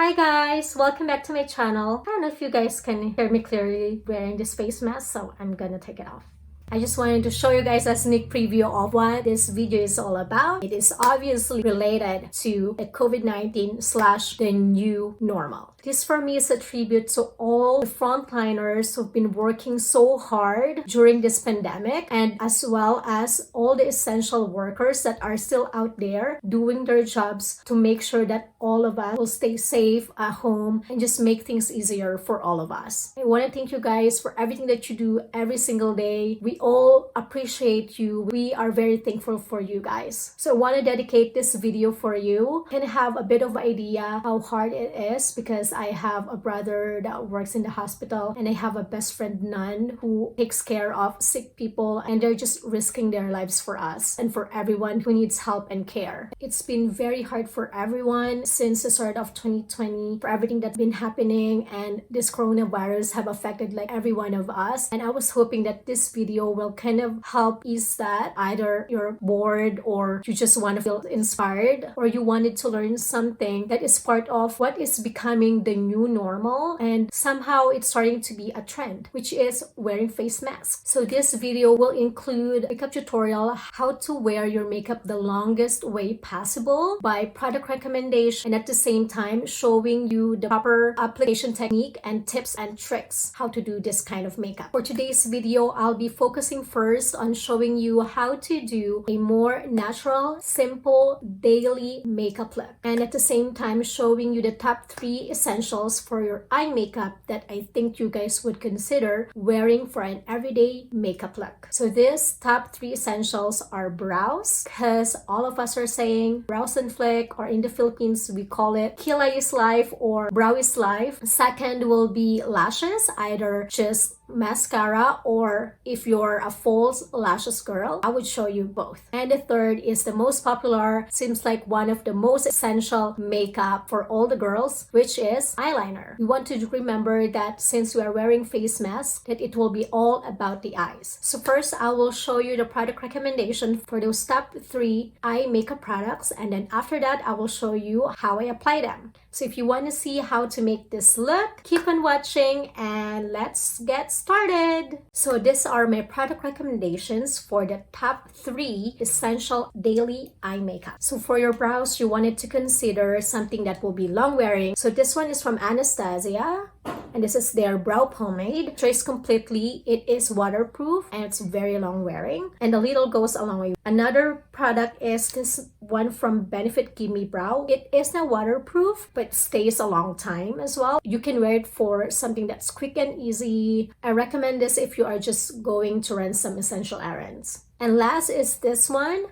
Hi guys! Welcome back to my channel. I don't know if you guys can hear me clearly wearing this face mask, so I'm gonna take it off. I just wanted to show you guys a sneak preview of what this video is all about. It is obviously related to the COVID-19 / the new normal. This for me is a tribute to all the frontliners who've been working so hard during this pandemic, and as well as all the essential workers that are still out there doing their jobs to make sure that all of us will stay safe at home and just make things easier for all of us. I want to thank you guys for everything that you do every single day. We all appreciate you. We are very thankful for you guys. So I want to dedicate this video for you. You can have a bit of idea how hard it is because I have a brother that works in the hospital and I have a best friend, Nun, who takes care of sick people, and they're just risking their lives for us and for everyone who needs help and care. It's been very hard for everyone since the start of 2020 for everything that's been happening, and this coronavirus have affected like every one of us, and I was hoping that this video will kind of help ease that. Either you're bored or you just want to feel inspired, or you wanted to learn something that is part of what is becoming the new normal, and somehow it's starting to be a trend, which is wearing face masks. So this video will include a makeup tutorial how to wear your makeup the longest way possible by product recommendation, and at the same time showing you the proper application technique and tips and tricks how to do this kind of makeup. For today's video, I'll be focusing first on showing you how to do a more natural, simple, daily makeup look, and at the same time showing you the top 3 essentials for your eye makeup that I think you guys would consider wearing for an everyday makeup look. So these top 3 essentials are brows, because all of us are saying brows and flick, or in the Philippines we call it kilay is life or brow is life. Second will be lashes, either just mascara or if you're a false lashes girl, I would show you both. And the third is the most popular, seems like one of the most essential makeup for all the girls, which is eyeliner. We want to remember that since we are wearing face masks, that it will be all about the eyes. So first, I will show you the product recommendation for those top 3 eye makeup products, and then after that, I will show you how I apply them. So if you want to see how to make this look, keep on watching and let's get started. So these are my product recommendations for the top 3 essential daily eye makeup. So for your brows, you wanted to consider something that will be long wearing. So this one is from Anastasia, and this is their brow pomade. Trace completely, it is waterproof and it's very long wearing, and the little goes a long way. Another product is this one from Benefit Gimme Brow. It is not waterproof but stays a long time as well. You can wear it for something that's quick and easy. I recommend this if you are just going to run some essential errands. And last is this one.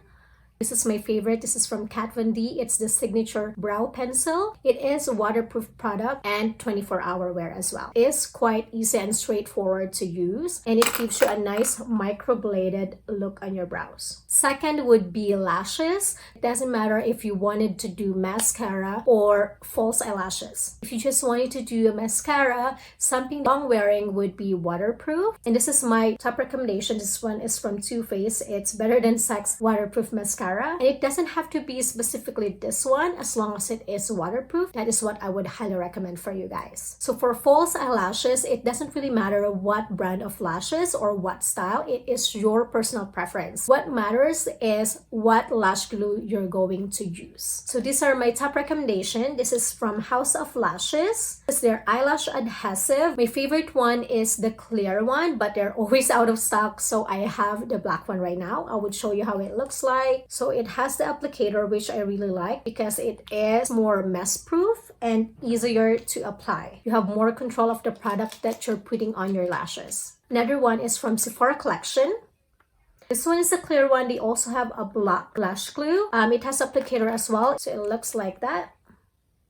This is my favorite. This is from Kat Von D. It's the signature brow pencil. It is a waterproof product and 24-hour wear as well. It is quite easy and straightforward to use, and it gives you a nice microbladed look on your brows. Second would be lashes. It doesn't matter if you wanted to do mascara or false eyelashes. If you just wanted to do a mascara, something long wearing would be waterproof. And this is my top recommendation. This one is from Too Faced. It's Better Than Sex waterproof mascara. And it doesn't have to be specifically this one, as long as it is waterproof. That is what I would highly recommend for you guys. So for false eyelashes, it doesn't really matter what brand of lashes or what style. It is your personal preference. What matters is what lash glue you're going to use. So these are my top recommendation. This is from House of Lashes. It's their eyelash adhesive. My favorite one is the clear one, but they're always out of stock, so I have the black one right now. I would show you how it looks like. So it has the applicator, which I really like because it is more mess proof and easier to apply. You have more control of the product that you're putting on your lashes. Another one is from Sephora Collection. This one is a clear one. They also have a black lash glue. It has applicator as well, so it looks like that.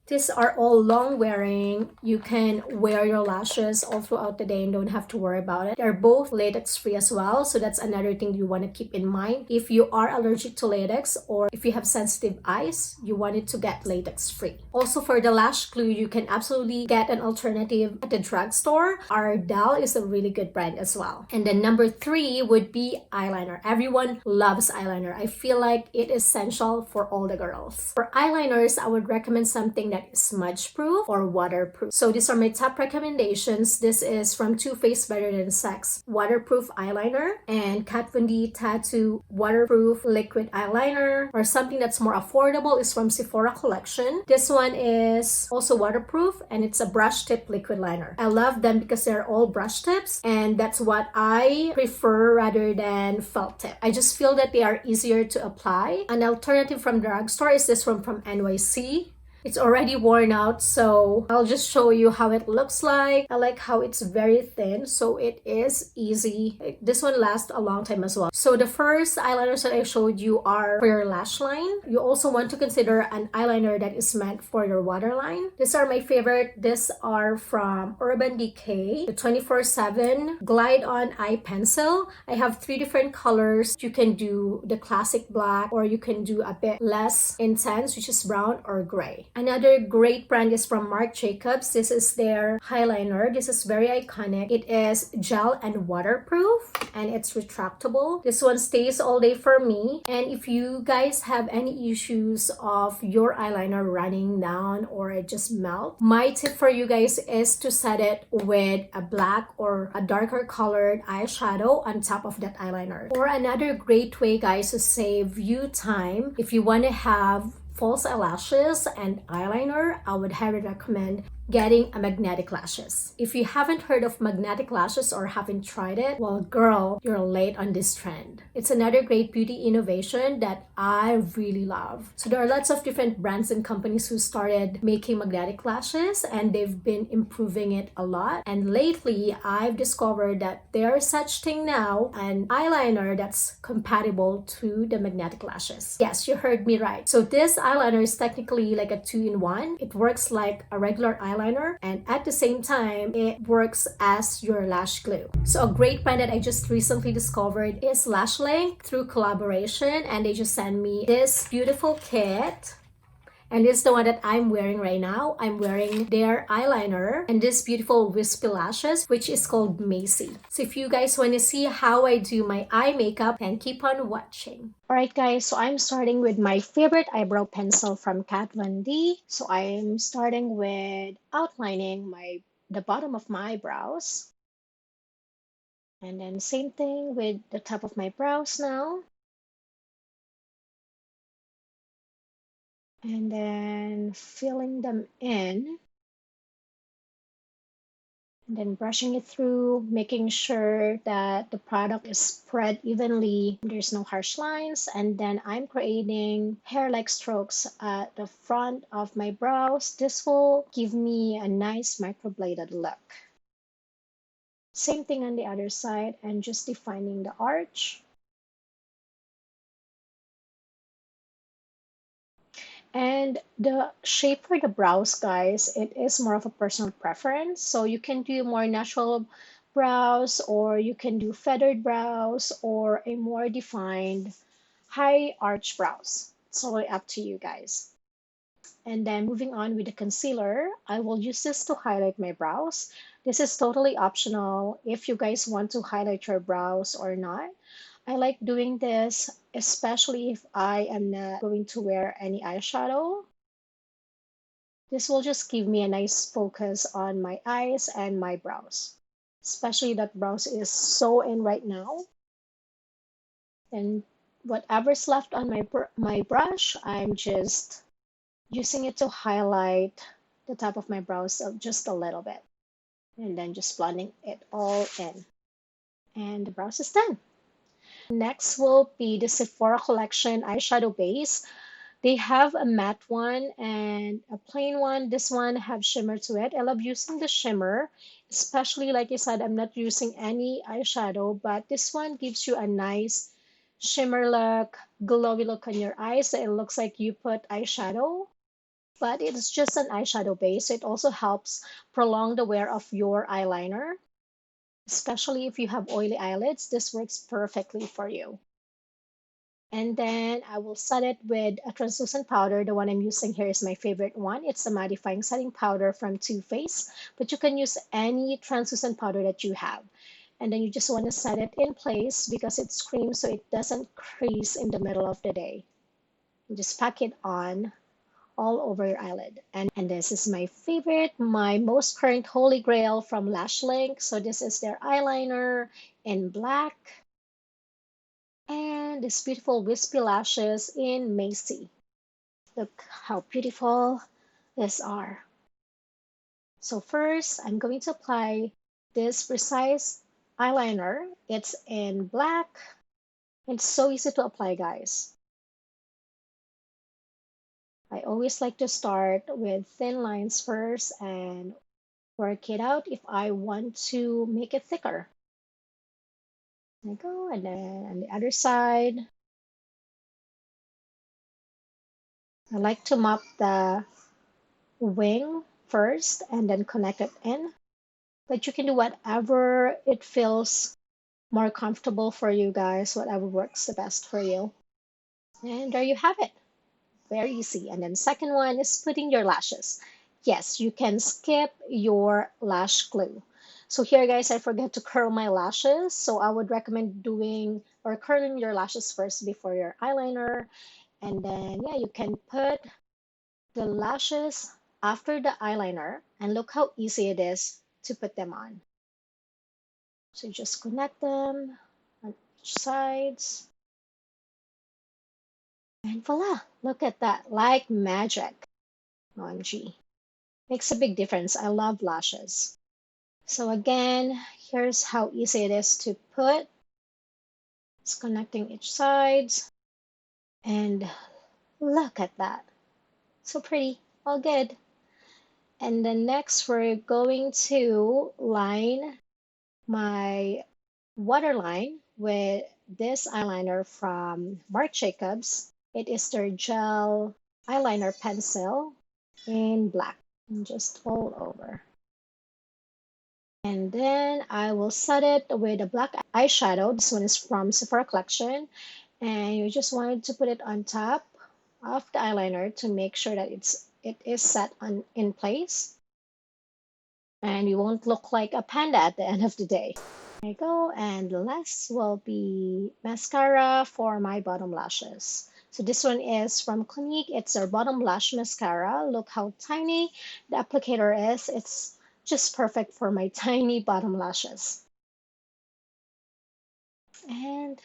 These are all long wearing. You can wear your lashes all throughout the day and don't have to worry about it. They're both latex free as well, so that's another thing you want to keep in mind. If you are allergic to latex or if you have sensitive eyes, you want it to get latex free. Also for the lash glue, you can absolutely get an alternative at the drugstore. Ardell is a really good brand as well. And then number 3 would be eyeliner. Everyone loves eyeliner. I feel like it is essential for all the girls. For eyeliners, I would recommend something that is smudge proof or waterproof. So these are my top recommendations. This is from Too Faced Better Than Sex waterproof eyeliner, and Kat Von D Tattoo waterproof liquid eyeliner. Or something that's more affordable is from Sephora collection. This one is also waterproof, and it's a brush tip liquid liner. I love them because they're all brush tips, and that's what I prefer rather than felt tip. I just feel that they are easier to apply. An alternative from the drugstore is this one from NYC. It's already worn out, so I'll just show you how it looks like. I like how it's very thin, so it is easy. This one lasts a long time as well. So the first eyeliners that I showed you are for your lash line. You also want to consider an eyeliner that is meant for your waterline. These are my favorite. These are from Urban Decay, the 24/7 Glide On Eye Pencil. I have 3 different colors. You can do the classic black, or you can do a bit less intense, which is brown or gray. Another great brand is from Marc Jacobs. This is their eyeliner. This is very iconic. It is gel and waterproof, and it's retractable. This one stays all day for me. And if you guys have any issues of your eyeliner running down or it just melt, my tip for you guys is to set it with a black or a darker colored eyeshadow on top of that eyeliner. Or another great way, guys, to save you time, if you want to have false eyelashes and eyeliner, I would highly recommend getting a magnetic lashes. If you haven't heard of magnetic lashes or haven't tried it, well, girl, you're late on this trend. It's another great beauty innovation that I really love. So there are lots of different brands and companies who started making magnetic lashes, and they've been improving it a lot. And lately, I've discovered that there's such thing now, an eyeliner that's compatible to the magnetic lashes. Yes, you heard me right. So this eyeliner is technically like a 2-in-1. It works like a regular eyeliner, and at the same time it works as your lash glue. So a great brand that I just recently discovered is Lash Link through collaboration, and they just sent me this beautiful kit. And this is the one that I'm wearing right now. I'm wearing their eyeliner and this beautiful wispy lashes, which is called Macy. So if you guys want to see how I do my eye makeup, then keep on watching. Alright guys, so I'm starting with my favorite eyebrow pencil from Kat Von D. So I'm starting with outlining the bottom of my eyebrows. And then same thing with the top of my brows now. And then filling them in, and then brushing it through, making sure that the product is spread evenly, there's no harsh lines. And then I'm creating hair-like strokes at the front of my brows. This will give me a nice microbladed look. Same thing on the other side, and just defining the arch. And the shape for the brows, guys, it is more of a personal preference. So you can do more natural brows, or you can do feathered brows, or a more defined high arch brows. It's totally up to you guys. And then moving on with the concealer, I will use this to highlight my brows. This is totally optional if you guys want to highlight your brows or not. I like doing this, especially if I am not going to wear any eyeshadow. This will just give me a nice focus on my eyes and my brows, especially that brows is so in right now. And whatever's left on my brush, I'm just using it to highlight the top of my brows just a little bit, and then just blending it all in. And the brows is done. Next will be the Sephora collection eyeshadow base. They have a matte one and a plain one. This one have shimmer to it. I love using the shimmer, especially like I said, I'm not using any eyeshadow, but this one gives you a nice shimmer look, glowy look on your eyes. It looks like you put eyeshadow, but it's just an eyeshadow base. It also helps prolong the wear of your eyeliner. Especially if you have oily eyelids, this works perfectly for you. And then I will set it with a translucent powder. The one I'm using here is my favorite one. It's a mattifying setting powder from Too Faced, but you can use any translucent powder that you have. And then you just want to set it in place because it's cream, so it doesn't crease in the middle of the day. You just pack it on all over your eyelid. And this is my favorite, my most current holy grail from Lash Link. So this is their eyeliner in black and this beautiful wispy lashes in Macy. Look how beautiful these are. So first, I'm going to apply this precise eyeliner. It's in black. It's so easy to apply, guys. I always like to start with thin lines first and work it out if I want to make it thicker. There you go, and then on the other side, I like to mop the wing first and then connect it in. But you can do whatever it feels more comfortable for you guys, whatever works the best for you. And there you have it. Very easy. And then second one is putting your lashes. Yes, you can skip your lash glue. So here guys, I forgot to curl my lashes. So I would recommend doing or curling your lashes first before your eyeliner. And then yeah, you can put the lashes after the eyeliner and look how easy it is to put them on. So just connect them on each sides. And voila, look at that, like magic. OMG. Makes a big difference. I love lashes. So again, here's how easy it is to put. It's connecting each sides. And look at that. So pretty. All good. And then next we're going to line my waterline with this eyeliner from Marc Jacobs. It is their gel eyeliner pencil in black. And just all over. And then I will set it with a black eyeshadow. This one is from Sephora Collection. And you just wanted to put it on top of the eyeliner to make sure that it is set in place. And you won't look like a panda at the end of the day. There you go. And the last will be mascara for my bottom lashes. So this one is from Clinique. It's their bottom lash mascara. Look how tiny the applicator is. It's just perfect for my tiny bottom lashes. And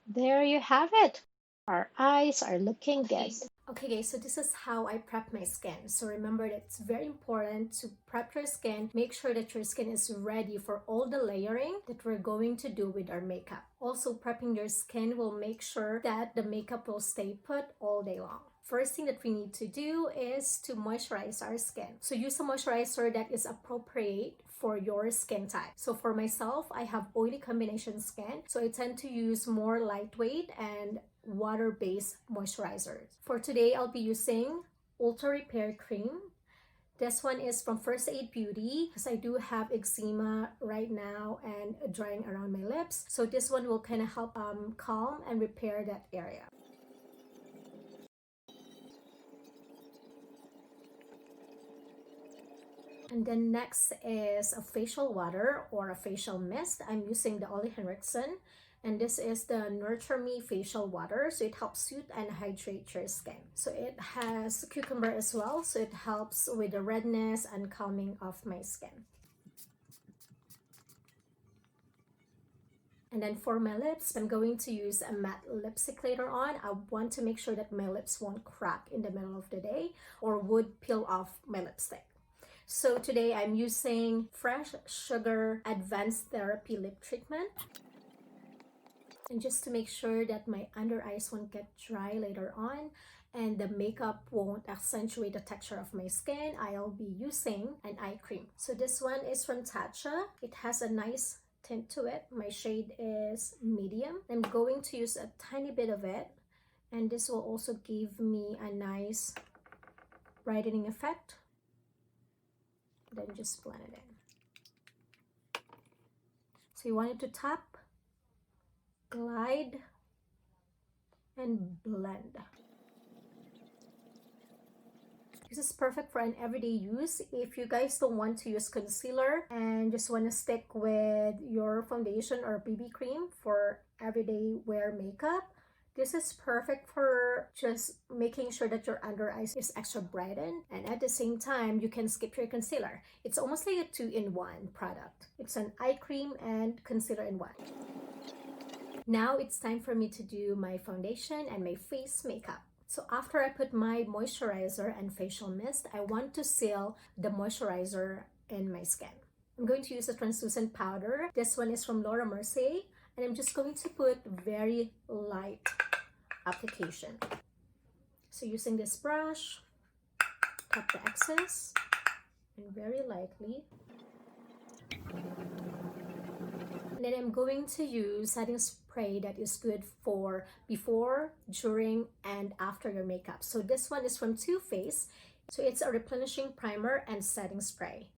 there you have it. Our eyes are looking good. Okay guys, so this is how I prep my skin. So remember that it's very important to prep your skin. Make sure that your skin is ready for all the layering that we're going to do with our makeup. Also, prepping your skin will make sure that the makeup will stay put all day long. First thing that we need to do is to moisturize our skin. So use a moisturizer that is appropriate for your skin type. So for myself, I have oily combination skin. So I tend to use more lightweight and water-based moisturizers. For today, I'll be using Ultra Repair Cream. This one is from First Aid Beauty because I do have eczema right now and drying around my lips. So this one will kind of help calm and repair that area. And then next is a facial water or a facial mist. I'm using the Ole Henriksen. And this is the Nurture Me facial water. So it helps soothe and hydrate your skin. So it has cucumber as well. So it helps with the redness and calming of my skin. And then for my lips, I'm going to use a matte lipstick later on. I want to make sure that my lips won't crack in the middle of the day or would peel off my lipstick. So today I'm using Fresh Sugar Advanced Therapy Lip Treatment. And just to make sure that my under eyes won't get dry later on and the makeup won't accentuate the texture of my skin, I'll be using an eye cream. So this one is from Tatcha. It has a nice tint to it. My shade is medium. I'm going to use a tiny bit of it, and this will also give me a nice brightening effect. Then just blend it in. So you want it to tap, glide, and blend. This is perfect for an everyday use. If you guys don't want to use concealer and just want to stick with your foundation or BB cream for everyday wear makeup, This is perfect for just making sure that your under eyes is extra brightened, and at the same time you can skip your concealer. It's almost like a 2-in-1 product. It's an eye cream and concealer in one. Now it's time for me to do my foundation and my face makeup. So after I put my moisturizer and facial mist, I want to seal the moisturizer in my skin. I'm going to use a translucent powder. This one is from Laura Mercier, and I'm just going to put very light application. So using this brush, tap the excess and very lightly. And then I'm going to use setting spray that is good for before, during, and after your makeup. So this one is from Too Faced. So it's a replenishing primer and setting spray.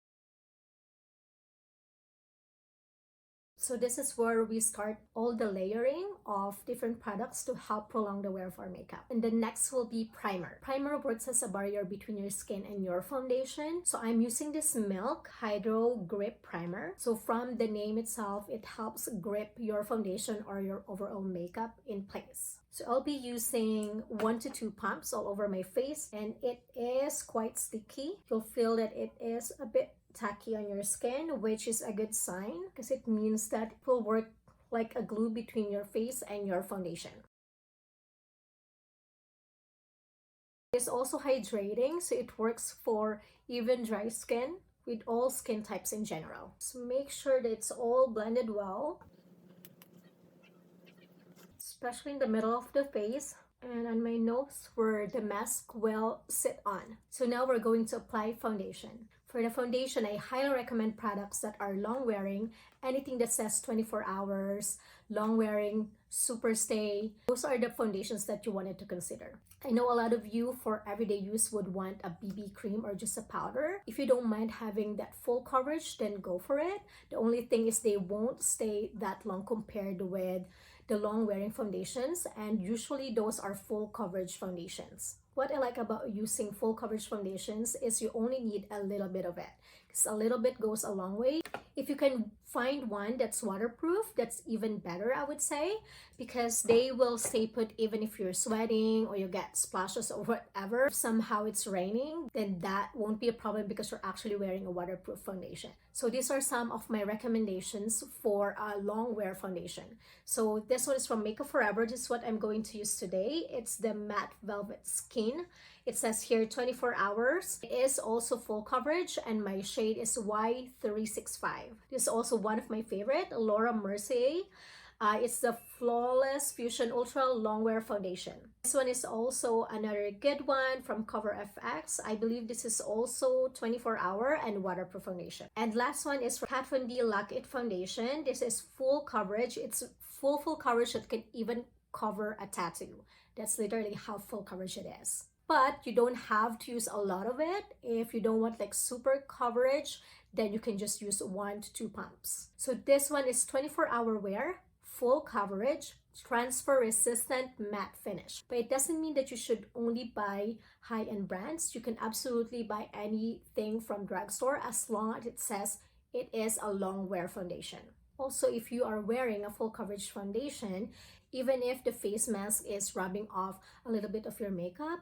So this is where we start all the layering of different products to help prolong the wear of our makeup. And the next will be primer. Primer works as a barrier between your skin and your foundation. So I'm using this Milk Hydro Grip Primer. So from the name itself, it helps grip your foundation or your overall makeup in place. So I'll be using 1 to 2 pumps all over my face, and it is quite sticky. You'll feel that it is a bit tacky on your skin, which is a good sign because it means that it will work like a glue between your face and your foundation. It's also hydrating, so it works for even dry skin with all skin types in general. So make sure that it's all blended well, especially in the middle of the face and on my nose where the mask will sit on. So now we're going to apply foundation. For the foundation, I highly recommend products that are long wearing. Anything that says 24 hours, long wearing, super stay. Those are the foundations that you wanted to consider. I know a lot of you for everyday use would want a BB cream or just a powder. If you don't mind having that full coverage, then go for it. The only thing is they won't stay that long compared with the long wearing foundations, and usually those are full coverage foundations. What I like about using full coverage foundations is you only need a little bit of it, because a little bit goes a long way. If you can find one that's waterproof, that's even better, I would say, because they will stay put even if you're sweating or you get splashes or whatever. If somehow it's raining, then that won't be a problem because you're actually wearing a waterproof foundation. So these are some of my recommendations for a long wear foundation. So this one is from Makeup Forever. This is what I'm going to use today. It's the Matte Velvet Skin. It says here 24 hours. It is also full coverage, and my shade is Y365. This is also one of my favorite, Laura Mercier. It's the Flawless Fusion Ultra Longwear Foundation. This one is also another good one from Cover FX. I believe this is also 24-hour and waterproof foundation. And last one is from Kat Von D Lock It Foundation. This is full coverage. It's full coverage that can even cover a tattoo. That's literally how full coverage it is. But you don't have to use a lot of it. If you don't want like super coverage, then you can just use 1 to 2 pumps. So this one is 24-hour wear, full coverage, transfer resistant matte finish. But it doesn't mean that you should only buy high-end brands. You can absolutely buy anything from drugstore as long as it says it is a long wear foundation. Also, if you are wearing a full coverage foundation, even if the face mask is rubbing off a little bit of your makeup,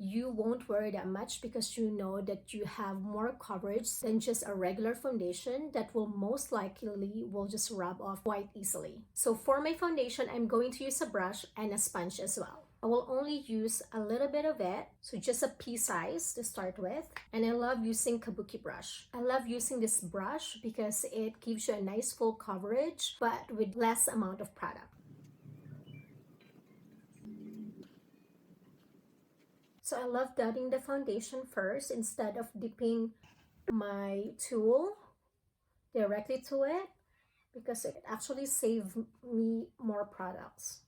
you won't worry that much because you know that you have more coverage than just a regular foundation that will most likely will just rub off quite easily. So for my foundation, I'm going to use a brush and a sponge as well. I will only use a little bit of it, so just a pea size to start with. And I love using Kabuki brush. I love using this brush because it gives you a nice full coverage but with less amount of product. So I love dotting the foundation first instead of dipping my tool directly to it because it actually saves me more products.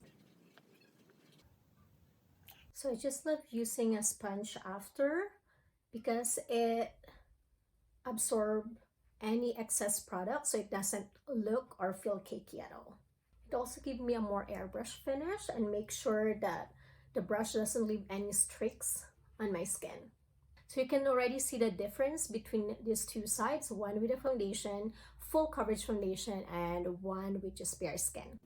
So I just love using a sponge after because it absorbs any excess product so it doesn't look or feel cakey at all. It also gives me a more airbrush finish and make sure that the brush doesn't leave any streaks on my skin. So you can already see the difference between these two sides, one with a foundation, full coverage foundation, and one with just bare skin.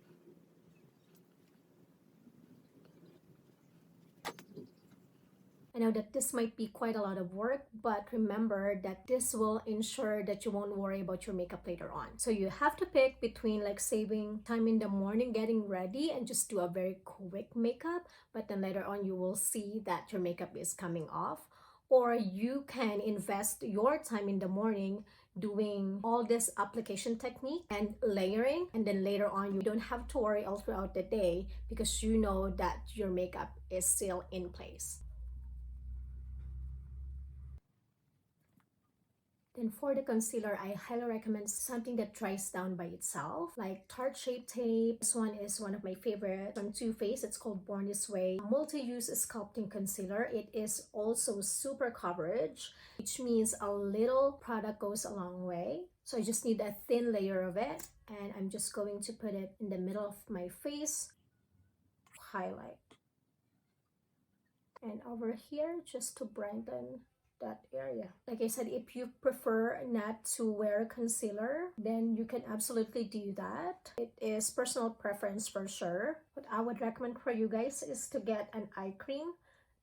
I know that this might be quite a lot of work, but remember that this will ensure that you won't worry about your makeup later on. So you have to pick between like saving time in the morning getting ready and just do a very quick makeup, but then later on you will see that your makeup is coming off. Or you can invest your time in the morning doing all this application technique and layering, and then later on you don't have to worry all throughout the day because you know that your makeup is still in place. Then for the concealer, I highly recommend something that dries down by itself, like Tarte Shape Tape. This one is one of my favorite from Too Faced. It's called Born This Way. Multi-use sculpting concealer. It is also super coverage, which means a little product goes a long way. So I just need a thin layer of it, and I'm just going to put it in the middle of my face, highlight, and over here just to brighten that area. Like I said, if you prefer not to wear concealer, then you can absolutely do that. It is personal preference for sure. What I would recommend for you guys is to get an eye cream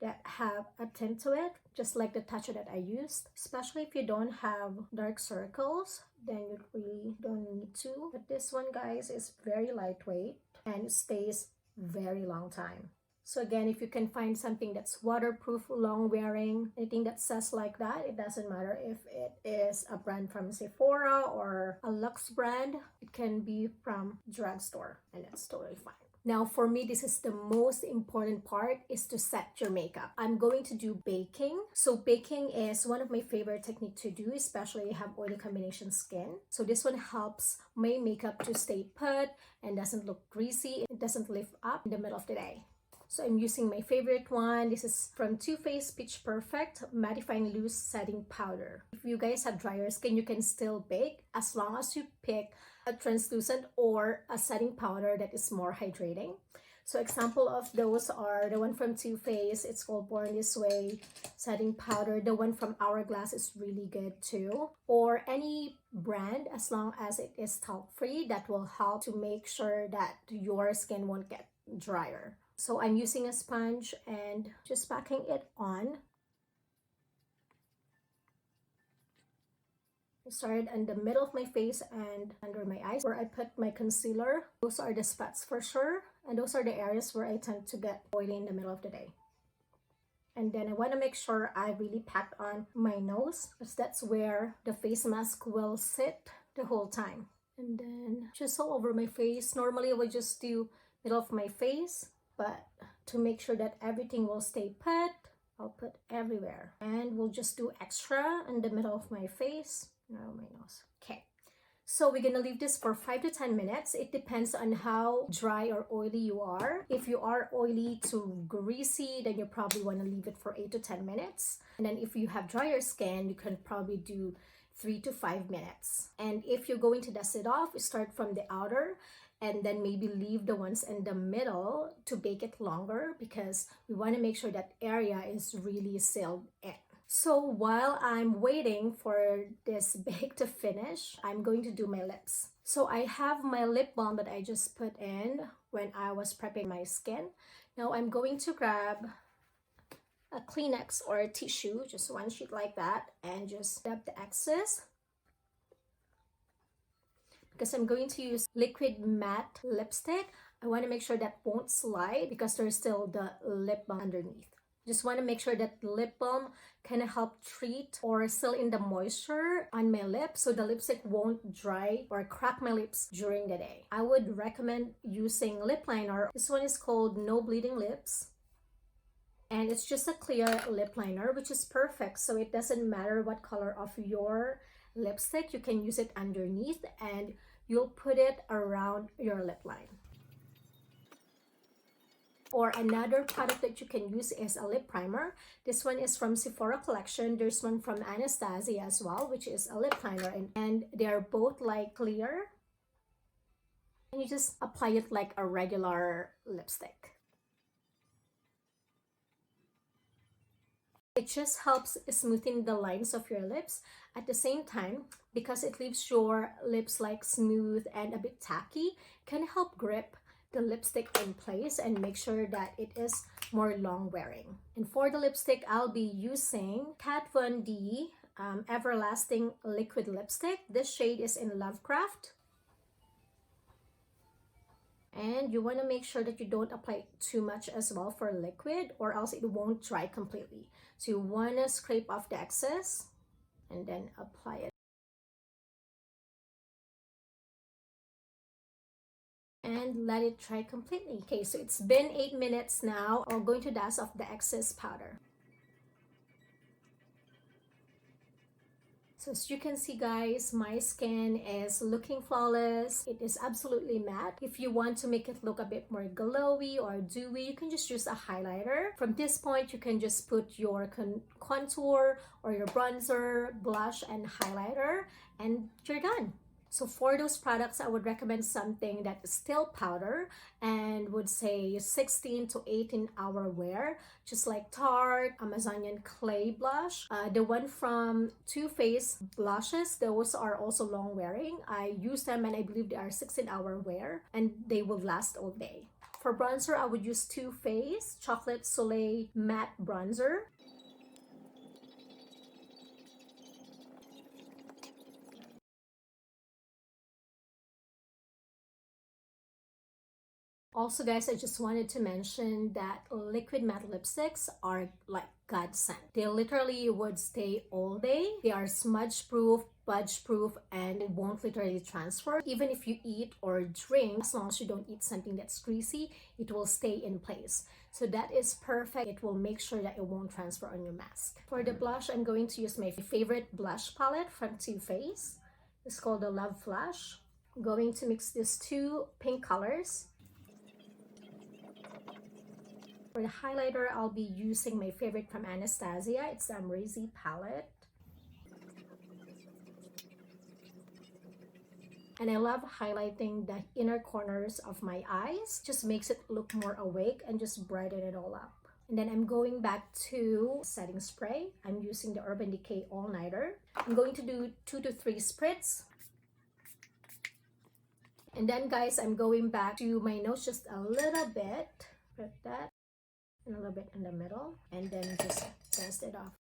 that have a tint to it, just like the Tatcha that I used. Especially if you don't have dark circles, then you really don't need to. But this one, guys, is very lightweight and it stays very long time. So again, if you can find something that's waterproof, long wearing, anything that says like that, it doesn't matter if it is a brand from Sephora or a luxe brand. It can be from drugstore and that's totally fine. Now for me, this is the most important part, is to set your makeup. I'm going to do baking. So baking is one of my favorite techniques to do, especially if you have oily combination skin. So this one helps my makeup to stay put and doesn't look greasy. It doesn't lift up in the middle of the day. So I'm using my favorite one. This is from Too Faced Pitch Perfect Mattifying Loose Setting Powder. If you guys have drier skin, you can still bake as long as you pick a translucent or a setting powder that is more hydrating. So example of those are the one from Too Faced. It's called Born This Way Setting Powder. The one from Hourglass is really good too. Or any brand, as long as it is talc-free, that will help to make sure that your skin won't get drier. So I'm using a sponge and just packing it on. I started in the middle of my face and under my eyes where I put my concealer. Those are the spots for sure. And those are the areas where I tend to get oily in the middle of the day. And then I want to make sure I really pack on my nose, because that's where the face mask will sit the whole time. And then just all over my face. Normally I would just do middle of my face, but to make sure that everything will stay put, I'll put everywhere. And we'll just do extra in the middle of my face, around my nose. Okay, so we're gonna leave this for 5 to 10 minutes. It depends on how dry or oily you are. If you are oily to greasy, then you probably want to leave it for 8 to 10 minutes. And then if you have drier skin, you can probably do 3 to 5 minutes. And if you're going to dust it off, start from the outer and then maybe leave the ones in the middle to bake it longer, because we want to make sure that area is really sealed in. So while I'm waiting for this bake to finish, I'm going to do my lips. So I have my lip balm that I just put in when I was prepping my skin. Now I'm going to grab a Kleenex or a tissue, just one sheet like that, and just dab the excess. Because I'm going to use liquid matte lipstick, I want to make sure that won't slide because there's still the lip balm underneath. Just want to make sure that the lip balm can help treat or seal in the moisture on my lips so the lipstick won't dry or crack my lips during the day. I would recommend using lip liner. This one is called No Bleeding Lips. And it's just a clear lip liner, which is perfect. So it doesn't matter what color of your lipstick, you can use it underneath and you'll put it around your lip line. Or another product that you can use is a lip primer. This one is from Sephora collection. There's one from Anastasia as well, which is a lip liner, and they're both like clear. And you just apply it like a regular lipstick. It just helps smoothing the lines of your lips at the same time, because it leaves your lips like smooth and a bit tacky, can help grip the lipstick in place and make sure that it is more long wearing. And for the lipstick, I'll be using Kat Von D Everlasting Liquid Lipstick. This shade is in Lovecraft. And you want to make sure that you don't apply too much as well for liquid, or else it won't dry completely. So you want to scrape off the excess and then apply it. And let it dry completely. Okay, so it's been 8 minutes now. I'm going to dust off the excess powder. So as you can see guys, my skin is looking flawless. It is absolutely matte. If you want to make it look a bit more glowy or dewy, you can just use a highlighter. From this point, you can just put your contour or your bronzer, blush, and highlighter, and you're done. So for those products, I would recommend something that is still powder and would say 16 to 18 hour wear, just like Tarte Amazonian Clay Blush. The one from Too Faced blushes, those are also long wearing. I use them and I believe they are 16-hour wear and they will last all day. For bronzer, I would use Too Faced Chocolate Soleil Matte Bronzer. Also guys, I just wanted to mention that liquid matte lipsticks are like godsend. They literally would stay all day. They are smudge proof, budge proof, and it won't literally transfer. Even if you eat or drink, as long as you don't eat something that's greasy, it will stay in place. So that is perfect. It will make sure that it won't transfer on your mask. For the blush, I'm going to use my favorite blush palette from Too Faced. It's called the Love Flash. I'm going to mix these two pink colors. For the highlighter, I'll be using my favorite from Anastasia. It's the Amrezy palette. And I love highlighting the inner corners of my eyes. Just makes it look more awake and just brighten it all up. And then I'm going back to setting spray. I'm using the Urban Decay All Nighter. I'm going to do 2 to 3 spritz. And then guys, I'm going back to my nose just a little bit. Like that. And a little bit in the middle, and then just dust it off.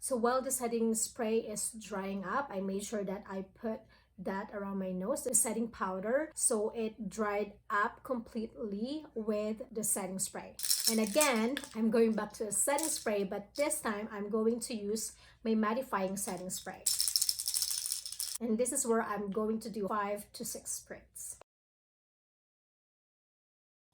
So while the setting spray is drying up, I made sure that I put that around my nose, the setting powder, so it dried up completely with the setting spray. And again, I'm going back to the setting spray, but this time I'm going to use my mattifying setting spray. And this is where I'm going to do 5 to 6 spritz.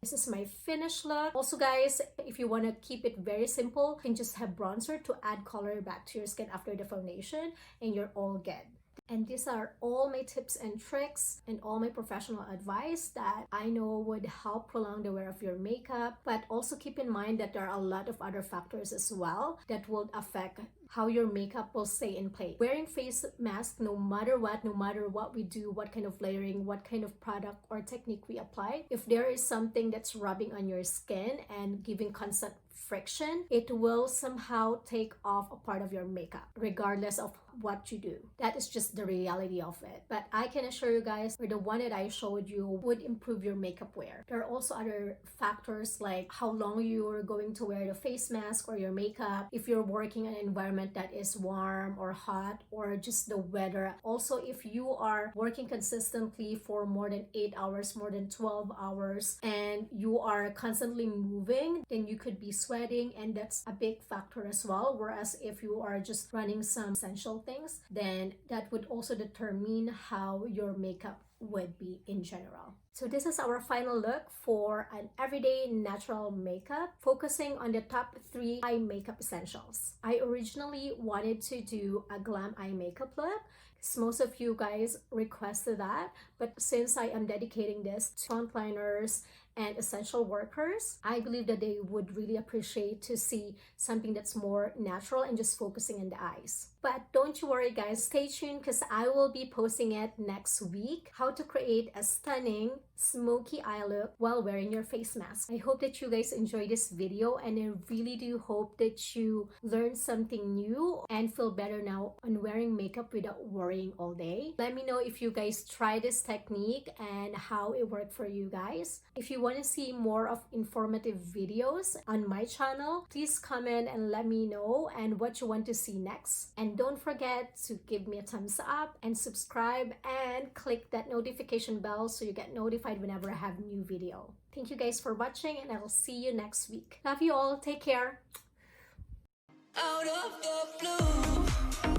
This is my finished look. Also guys, if you want to keep it very simple, you can just have bronzer to add color back to your skin after the foundation and you're all good. And these are all my tips and tricks and all my professional advice that I know would help prolong the wear of your makeup. But also keep in mind that there are a lot of other factors as well that will affect how your makeup will stay in place. Wearing face mask, no matter what we do, what kind of layering, what kind of product or technique we apply, if there is something that's rubbing on your skin and giving constant friction, it will somehow take off a part of your makeup, regardless of what you do. That is just the reality of it. But I can assure you guys, the one that I showed you would improve your makeup wear. There are also other factors like how long you're going to wear the face mask or your makeup, if you're working in an environment that is warm or hot, or just the weather. Also, if you are working consistently for more than 8 hours, more than 12 hours, and you are constantly moving, then you could be sweating, and that's a big factor as well. Whereas if you are just running some essential things, then that would also determine how your makeup would be in general. So this is our final look for an everyday natural makeup, focusing on the top 3 eye makeup essentials. I originally wanted to do a glam eye makeup look, because most of you guys requested that, but since I am dedicating this to frontliners and essential workers, I believe that they would really appreciate to see something that's more natural and just focusing on the eyes. But don't you worry guys, stay tuned because I will be posting it next week. How to create a stunning smoky eye look while wearing your face mask. I hope that you guys enjoy this video, and I really do hope that you learn something new and feel better now on wearing makeup without worrying all day. Let me know if you guys try this technique and how it worked for you guys. If you want to see more of informative videos on my channel, please comment and let me know and what you want to see next. And don't forget to give me a thumbs up and subscribe and click that notification bell so you get notified whenever I have a new video. Thank you guys for watching, and I will see you next week. Love you all. Take care. Out of the blue.